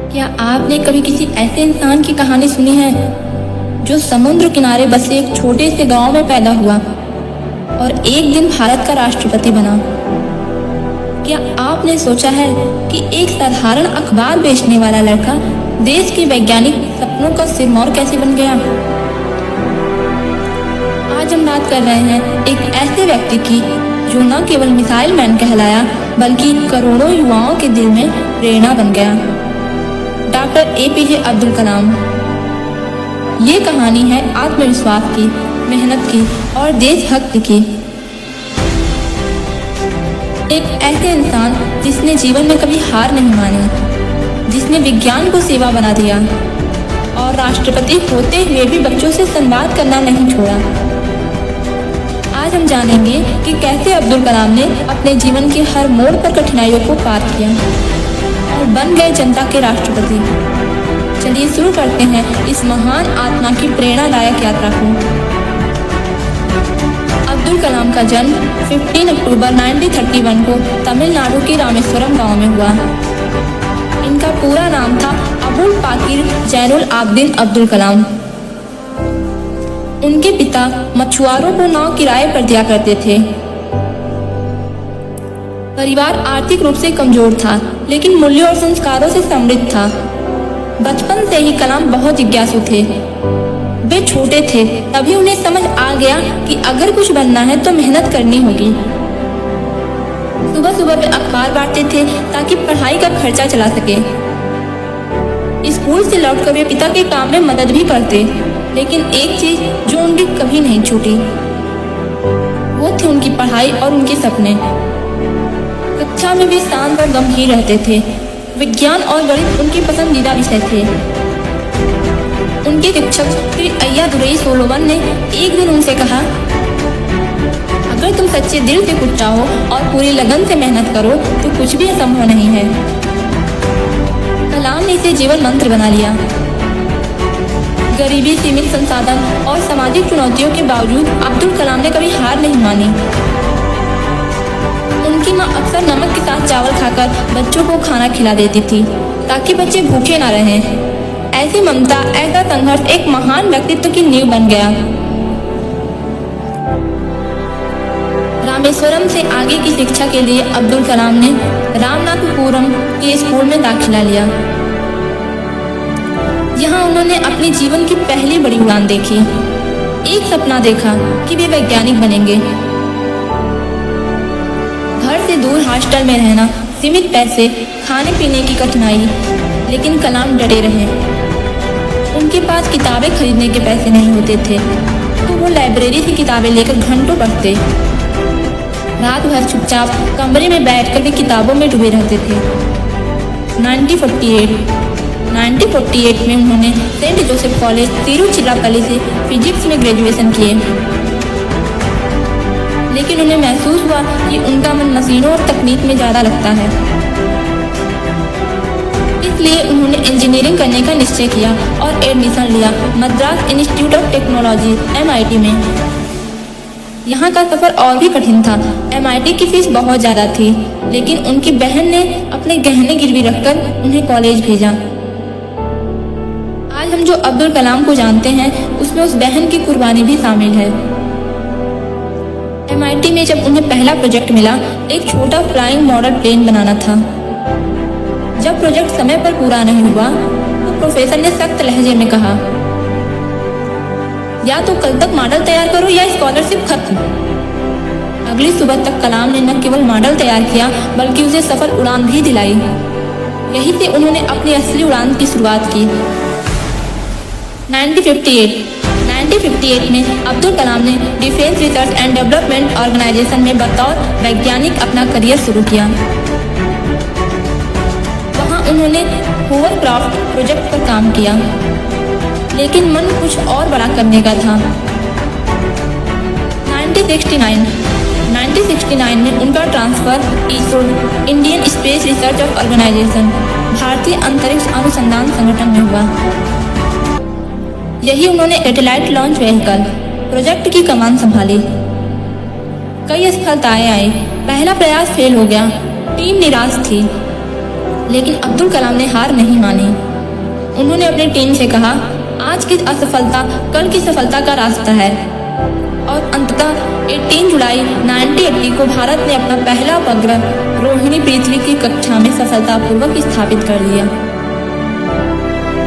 क्या आपने कभी किसी ऐसे इंसान की कहानी सुनी है जो समुद्र किनारे बसे एक छोटे से गांव में पैदा हुआ और एक दिन भारत का राष्ट्रपति बना? क्या आपने सोचा है कि एक साधारण अखबार बेचने वाला लड़का देश के वैज्ञानिक सपनों का सिरमौर कैसे बन गया? आज हम बात कर रहे हैं एक ऐसे व्यक्ति की जो न केवल मिसाइल मैन कहलाया बल्कि करोड़ों युवाओं के दिल में प्रेरणा बन गया। Doctor APJ Abdul Kalam. ये कहानी है आत्मविश्वास की, मेहनत की और देशभक्ति की। एक ऐसे इंसान जिसने जीवन में कभी हार नहीं मानी, जिसने विज्ञान को सेवा बना दिया और राष्ट्रपति होते हुए भी बच्चों से संवाद करना नहीं छोड़ा। आज हम जानेंगे कि कैसे अब्दुल कलाम ने अपने जीवन के हर मोड़ पर कठिनाइयों को पार किया और बन गए जनता के राष्ट्रपति। चलिए शुरू करते हैं इस महान आत्मा की प्रेरणादायक यात्रा को। अब्दुल कलाम का जन्म 15 अक्टूबर 1931 को तमिलनाडु के रामेश्वरम गांव में हुआ। इनका पूरा नाम था अबुल पाकिर जैनुल आबदीन अब्दुल कलाम। उनके पिता मछुआरों को नाव किराए पर दिया करते थे। परिवार आर्थिक रूप से कमजोर था, लेकिन मूल्यों और संस्कारों से समृद्ध था। बचपन से ही कलाम बहुत जिज्ञासु थे। वे छोटे थे तभी उन्हें समझ आ गया कि अगर कुछ बनना है तो मेहनत करनी होगी। सुबह सुबह वे अखबार बांटते थे ताकि पढ़ाई का खर्चा चला सके। स्कूल से लौटकर वे पिता के काम में मदद भी करते, लेकिन एक चीज जो उनकी कभी नहीं छूटी वो थी उनकी पढ़ाई और उनके सपने। कक्षा में भी शांत और गंभीर रहते थे। विज्ञान और गणित उनके पसंदीदा विषय थे। उनके शिक्षक श्री अय्या दुरई सोलोमन ने एक दिन उनसे कहा, अगर तुम सच्चे दिल से कुछ चाहो और पूरी लगन से मेहनत करो तो कुछ भी असंभव नहीं है। कलाम ने इसे जीवन मंत्र बना लिया। गरीबी, सीमित संसाधन और सामाजिक चुनौतियों के बावजूद अब्दुल कलाम ने कभी हार नहीं मानी। उनकी मां अक्सर नमक के साथ चावल खाकर बच्चों को खाना खिला देती थी ताकि बच्चे भूखे ना रहें। ऐसी ममता, ऐसा संघर्ष एक महान व्यक्तित्व की नींव बन गया। रामेश्वरम से आगे की शिक्षा के लिए अब्दुल कलाम ने रामनाथपुरम के स्कूल में दाखिला लिया। यहाँ उन्होंने अपने जीवन की पहली बड़ी उड़ान देखी। एक सपना देखा कि वे वैज्ञानिक बनेंगे। घर से दूर हॉस्टल में रहना, सीमित पैसे, खाने पीने की कठिनाई, लेकिन कलाम डटे रहे। उनके पास किताबें खरीदने के पैसे नहीं होते थे, तो वो लाइब्रेरी से किताबें लेकर घंटों पढ़ते। रात भर चुपचाप कमरे में बैठकर वे किताबों में डूबे रहते थे। 1948 में उन्होंने सेंट जोसेफ कॉलेज तिरुचिरापल्ली से फिजिक्स में ग्रेजुएशन किए, लेकिन उन्हें महसूस हुआ कि उनका मन मशीनों और तकनीक में ज़्यादा लगता है। इसलिए उन्होंने इंजीनियरिंग करने का निश्चय किया और एडमिशन लिया Madras institute of technology MIT में। यहाँ का सफ़र और भी कठिन था। MIT की फीस बहुत ज़्यादा थी, लेकिन उनकी बहन ने अपने गहने गिरवी रखकर उन्हें कॉलेज भेजा। आज हम जो अब्दुल कलाम को जानते हैं उसमें उस बहन की कुर्बानी भी शामिल है। MIT में जब उन्हें पहला प्रोजेक्ट मिला, एक छोटा फ्लाइंग मॉडल प्लेन बनाना था। जब प्रोजेक्ट समय पर पूरा नहीं हुआ तो प्रोफेसर ने सख्त लहजे में कहा, या तो कल तक मॉडल तैयार करो या स्कॉलरशिप खत्म। अगली सुबह तक कलाम ने न केवल मॉडल तैयार किया बल्कि उसे सफल उड़ान भी दिलाई। यहीं से उन्होंने अपनी असली उड़ान की शुरुआत की। 1958 में अब्दुल कलाम ने defence research and development organisation में बतौर वैज्ञानिक अपना करियर शुरू किया। वहां उन्होंने होवरक्राफ्ट प्रोजेक्ट पर काम किया, लेकिन मन कुछ और बड़ा करने का था। 1969 में उनका transfer ISRO Indian space research organisation भारतीय अंतरिक्ष अनुसंधान संगठन में हुआ। यही उन्होंने सैटेलाइट लॉन्च व्हीकल प्रोजेक्ट की कमान संभाली। कई सफलताएं आई। पहला प्रयास फेल हो गया, टीम निराश थी। लेकिन अब्दुल कलाम ने हार नहीं मानी। उन्होंने अपनी टीम से कहा, आज की असफलता कल की सफलता का रास्ता है। और अंततः 18 जुलाई 1980 को भारत ने अपना पहला उपग्रह रोहिणी पृथ्वी की कक्षा में सफलतापूर्वक स्थापित कर दिया।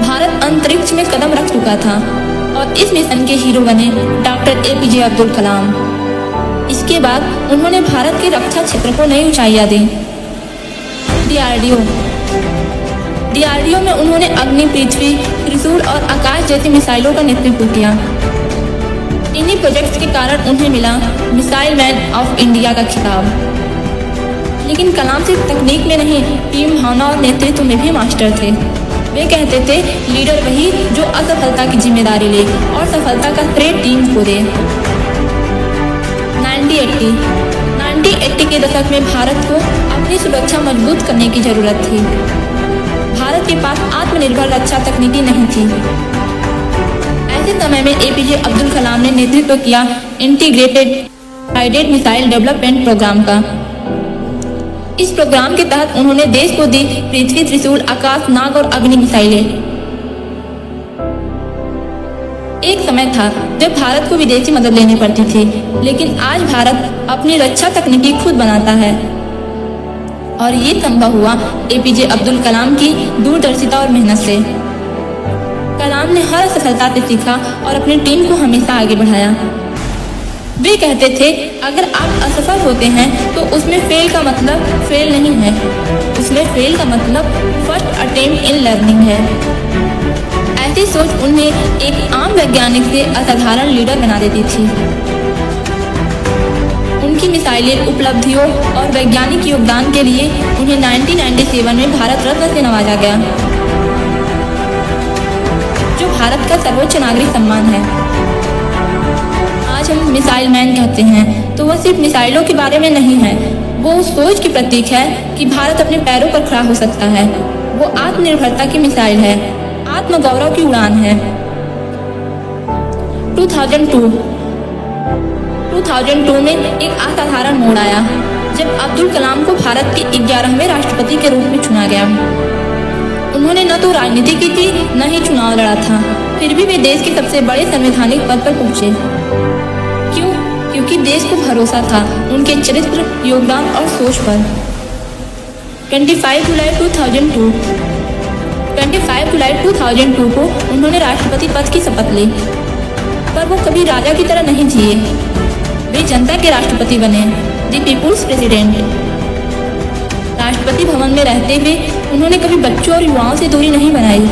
भारत अंतरिक्ष में कदम रख चुका था और इस मिशन के हीरो बने डॉक्टर APJ अब्दुल कलाम। इसके बाद उन्होंने भारत के रक्षा क्षेत्र को नई ऊंचाइयां दी। DRDO में उन्होंने अग्नि, पृथ्वी, त्रिशूल और आकाश जैसी मिसाइलों का नेतृत्व किया। इन्हीं प्रोजेक्ट्स के कारण उन्हें मिला मिसाइल मैन ऑफ इंडिया का खिताब। लेकिन कलाम सिर्फ तकनीक में नहीं, टीम भावना और नेतृत्व में भी मास्टर थे। वे कहते थे, लीडर वही जो असफलता की जिम्मेदारी ले और सफलता का श्रेय टीम को दे। 1980 के दशक में भारत को अपनी सुरक्षा मजबूत करने की जरूरत थी। भारत के पास आत्मनिर्भर रक्षा तकनीकी नहीं थी। ऐसे समय में APJ अब्दुल कलाम ने नेतृत्व किया integrated guided missile development programme का। इस प्रोग्राम के तहत उन्होंने देश को दी पृथ्वी, त्रिशूल, आकाश, नाग और अग्नि मिसाइलें। एक समय था जब भारत को विदेशी मदद लेनी पड़ती थी, लेकिन आज भारत अपनी रक्षा तकनीकी खुद बनाता है। और ये संभव हुआ APJ अब्दुल कलाम की दूरदर्शिता और मेहनत से। कलाम ने हर असफलता से सीखा और अपनी टीम को हमेशा आगे बढ़ाया। वे कहते थे, अगर आप असफल होते हैं तो उसमें फेल का मतलब फेल नहीं है, उसमें फेल का मतलब फर्स्ट अटेम्प्ट इन लर्निंग है। ऐसी सोच उन्हें एक आम वैज्ञानिक से असाधारण लीडर बना देती थी। उनकी मिसाइलें, उपलब्धियों और वैज्ञानिक योगदान के लिए उन्हें 1997 में भारत रत्न से नवाजा गया, जो भारत का सर्वोच्च नागरिक सम्मान है। आज हम मिसाइल मैन कहते हैं तो वह सिर्फ मिसाइलों के बारे में नहीं है, वो उस सोच की प्रतीक है कि भारत अपने पैरों पर खड़ा हो सकता है। वो आत्मनिर्भरता की मिसाइल है, आत्मगौरव की उड़ान है। 2002 में एक असाधारण मोड़ आया जब अब्दुल कलाम को भारत के 11वें राष्ट्रपति के रूप में चुना गया। उन्होंने न तो राजनीति की थी, न ही चुनाव लड़ा था, फिर भी वे देश के सबसे बड़े संवैधानिक पद पर पहुंचे। क्यों? क्योंकि देश को भरोसा था उनके चरित्र, योगदान और सोच पर। 25 जुलाई 2002 को उन्होंने राष्ट्रपति पद की शपथ ली, पर वो कभी राजा की तरह नहीं जिए। वे जनता के राष्ट्रपति बने, the people's president. Rashtrapati Bhavan में रहते हुए उन्होंने कभी बच्चों और युवाओं से दूरी नहीं बनाई।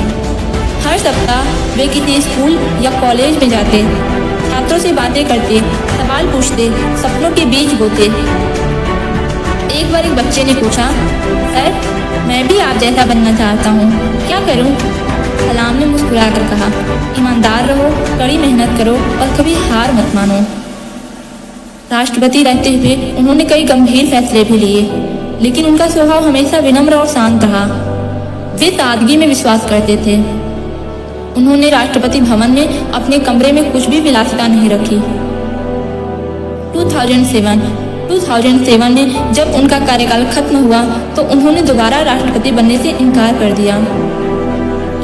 हर सप्ताह वे किसी स्कूल या कॉलेज में जाते, छात्रों से बातें करते, सवाल पूछते, सपनों के बीज बोते। एक बार एक बच्चे ने पूछा, सर, मैं भी आप जैसा बनना चाहता हूँ, क्या करूँ? कलाम ने मुस्कुराकर कहा, ईमानदार रहो, कड़ी मेहनत करो और कभी हार मत मानो। राष्ट्रपति रहते हुए उन्होंने कई गंभीर फैसले भी लिए, लेकिन उनका स्वभाव हमेशा विनम्र और शांत रहा। वे सादगी में विश्वास करते थे। उन्होंने राष्ट्रपति भवन में अपने कमरे में कुछ भी विलासिता नहीं रखी। 2007 में जब उनका कार्यकाल खत्म हुआ तो उन्होंने दोबारा राष्ट्रपति बनने से इनकार कर दिया,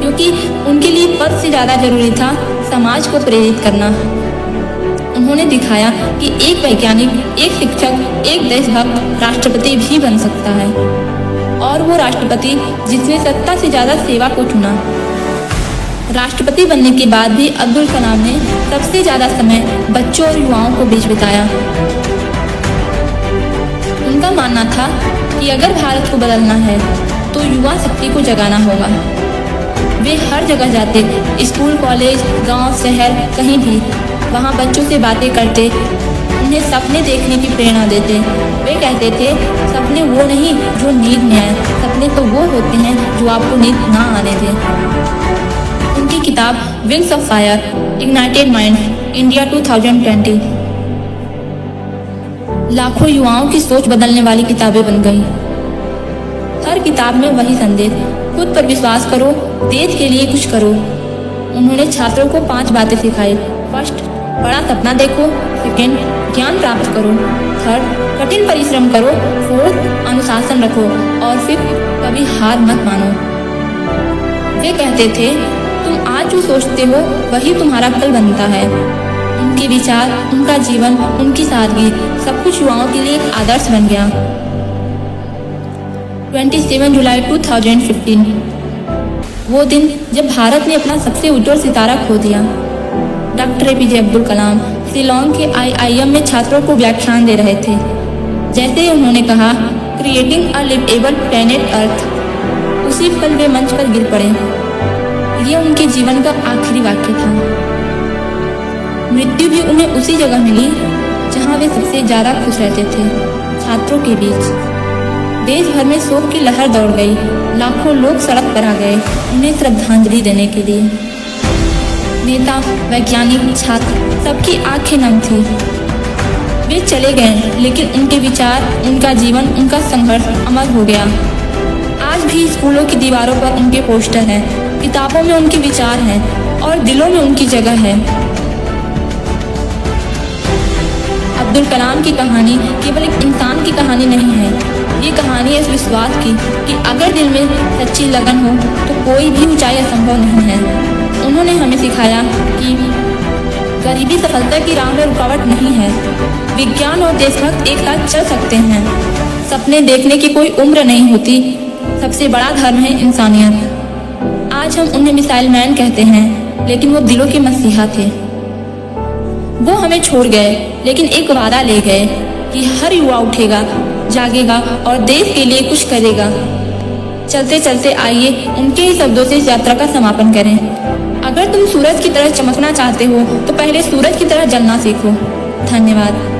क्योंकि उनके लिए पद से ज़्यादा जरूरी था समाज को प्रेरित करना। उन्होंने दिखाया कि एक वैज्ञानिक, एक शिक्षक, एक देशभक्त राष्ट्रपति भी बन सकता है, और वो राष्ट्रपति जिसने सत्ता से ज़्यादा सेवा को चुना। राष्ट्रपति बनने के बाद भी अब्दुल कलाम ने सबसे ज़्यादा समय बच्चों और युवाओं को बीच बिताया। उनका मानना था कि अगर भारत को बदलना है तो युवा शक्ति को जगाना होगा। वे हर जगह जाते, स्कूल, कॉलेज, गांव, शहर, कहीं भी, वहाँ बच्चों से बातें करते, उन्हें सपने देखने की प्रेरणा देते। वे कहते थे, सपने वो नहीं जो नींद में आए, सपने तो वो होते हैं जो आपको नींद ना आने दें। उनकी किताब wings of fire, ignited minds, India 2020 लाखों युवाओं की सोच बदलने वाली किताबें बन गई। हर किताब में वही संदेश, खुद पर विश्वास करो, देश के लिए कुछ करो। उन्होंने छात्रों को 5 बातें सिखाई। फर्स्ट, बड़ा सपना देखो। सेकेंड, ज्ञान प्राप्त करो। थर्ड, कठिन परिश्रम करो। फोर्थ, अनुशासन रखो। और फिफ्थ, कभी हार मत मानो। वे कहते थे, तुम आज जो सोचते हो वही तुम्हारा कल बनता है। उनके विचार, उनका जीवन, उनकी सादगी सब कुछ युवाओं के लिए एक आदर्श बन गया। 27 जुलाई 2015 वो दिन जब भारत ने अपना सबसे उज्जवल सितारा खो दिया। डॉक्टर APJ अब्दुल कलाम शिलोंग के IIM में छात्रों को व्याख्यान दे रहे थे। जैसे ही उन्होंने कहा, creating a liveable planet earth, उसी पल वे मंच पर गिर पड़े। ये उनके जीवन का आखिरी वाक्य था। मृत्यु भी उन्हें उसी जगह मिली जहां वे सबसे ज्यादा खुश रहते थे, छात्रों के बीच। देश भर में शोक की लहर दौड़ गई। लाखों लोग सड़क पर आ गए उन्हें श्रद्धांजलि देने के लिए। नेता, वैज्ञानिक, छात्र, सबकी आंखें नम थी। वे चले गए, लेकिन उनके विचार, उनका जीवन, उनका संघर्ष अमर हो गया। आज भी स्कूलों की दीवारों पर उनके पोस्टर हैं, किताबों में उनके विचार हैं और दिलों में उनकी जगह है। अब्दुल कलाम की कहानी केवल एक इंसान की कहानी नहीं है, ये कहानी है इस विश्वास की कि अगर दिल में सच्ची लगन हो तो कोई भी ऊंचाई असंभव नहीं है। उन्होंने हमें सिखाया कि गरीबी सफलता की राह में रुकावट नहीं है। विज्ञान और देशभक्त एक साथ चल सकते हैं। सपने देखने की कोई उम्र नहीं होती। सबसे बड़ा धर्म है इंसानियत। आज हम उन्हें मिसाइल मैन कहते हैं, लेकिन वो दिलों के मसीहा थे। वो हमें छोड़ गए, लेकिन एक वादा ले गए कि हर युवा उठेगा, जागेगा और देश के लिए कुछ करेगा। चलते चलते आइए उनके ही शब्दों से इस यात्रा का समापन करें। अगर तुम सूरज की तरह चमकना चाहते हो तो पहले सूरज की तरह जलना सीखो। धन्यवाद।